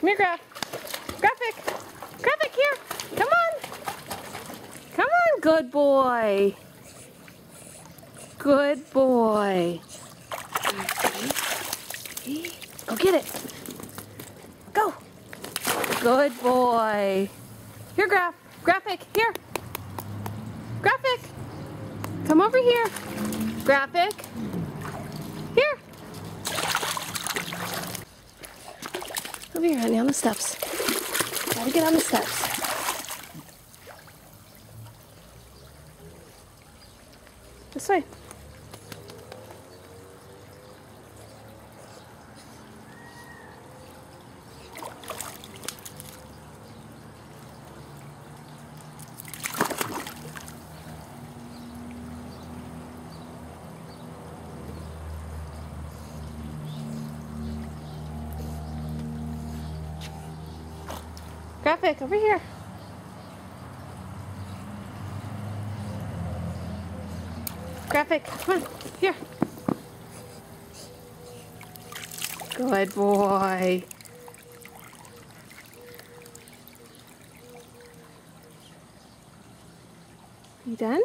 Come here, Graphic. Graphic, here. Come on. Come on, good boy. Good boy. Go get it. Go. Good boy. Here, Graphic, here. Graphic. Come over here. Graphic. Here. Over here, honey, on the steps. Gotta get on the steps. This way. Graphic, over here. Graphic, come on, here. Good boy. You done?